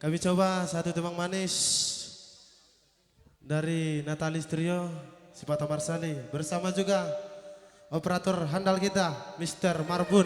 Kami coba satu tembang manis dari Natalis Trio, Sipata Marsali, bersama juga operator handal kita, Mr. Marbun.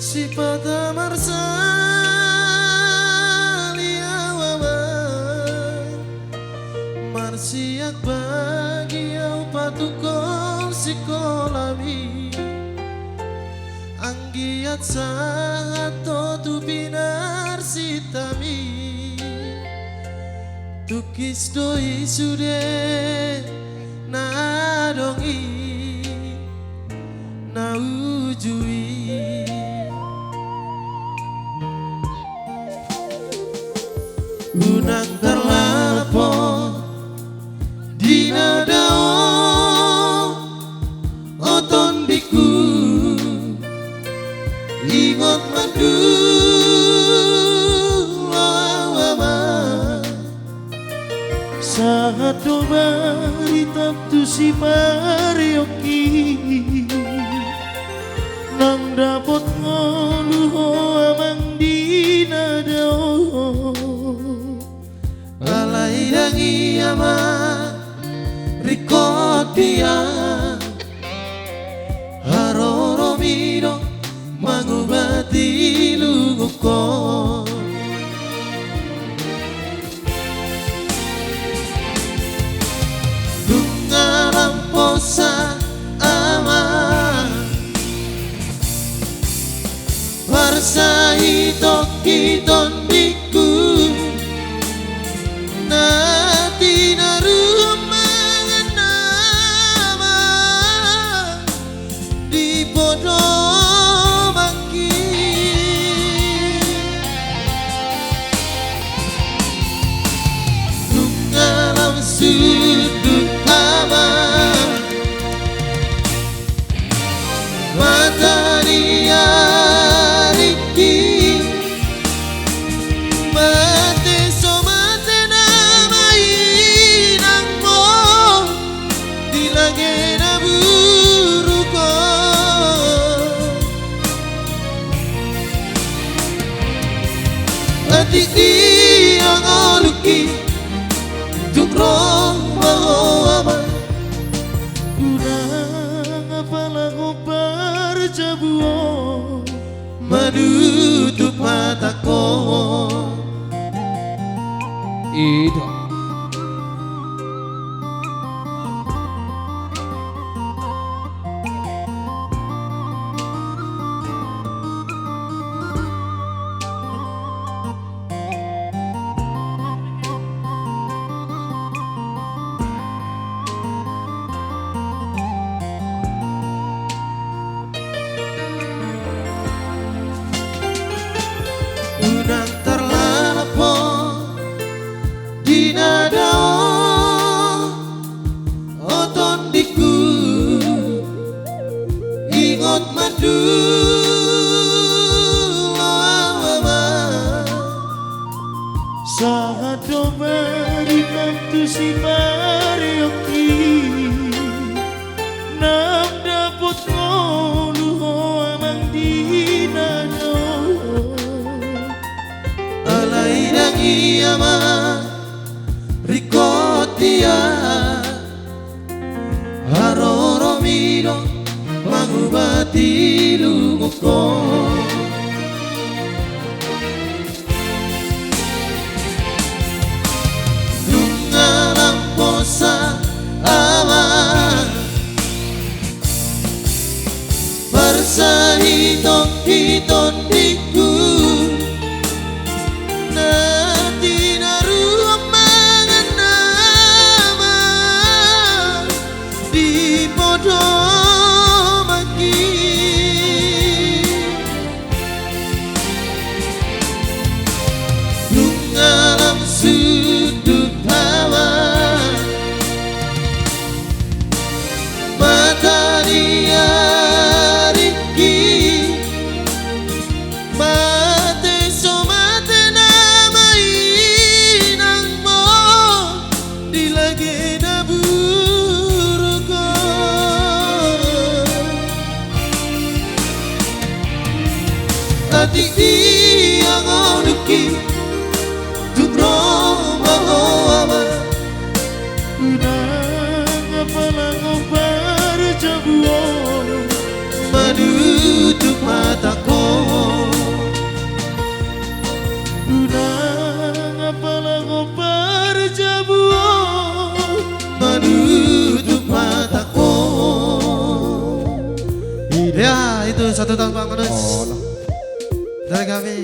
Sipata Marsali awaman Marsiak bagi au patukol sikolami Anggiat sangat tu binar sitami Tukis doi sude nadongi na ujui Unang terlapo di nadao oton biku ingot madu lawama saat doba ritap tu si parioki nang dapot ngoluho amang di nadao alai dangi ama rikodia haroro miro mangubati luguko dungaram posa ama Warsai tokiton biku Nati narumangan nama di bodoh maki Nungalam sudut ama mata dia riki Tiki ang aluki Tukrong mahawama Unang apalago parjabuo Madutup mataku Ida Unang terlapo di nadao oton diku ingot madu lawama saat doba ritap tu si parioki nam dapot ngoluho amang di nadao alai dangi ama rikotia haroro miro mangubati lumuko dungalang posa ama bersahitong hiton diku satu tahun Bang Manus. Oh, Dari kami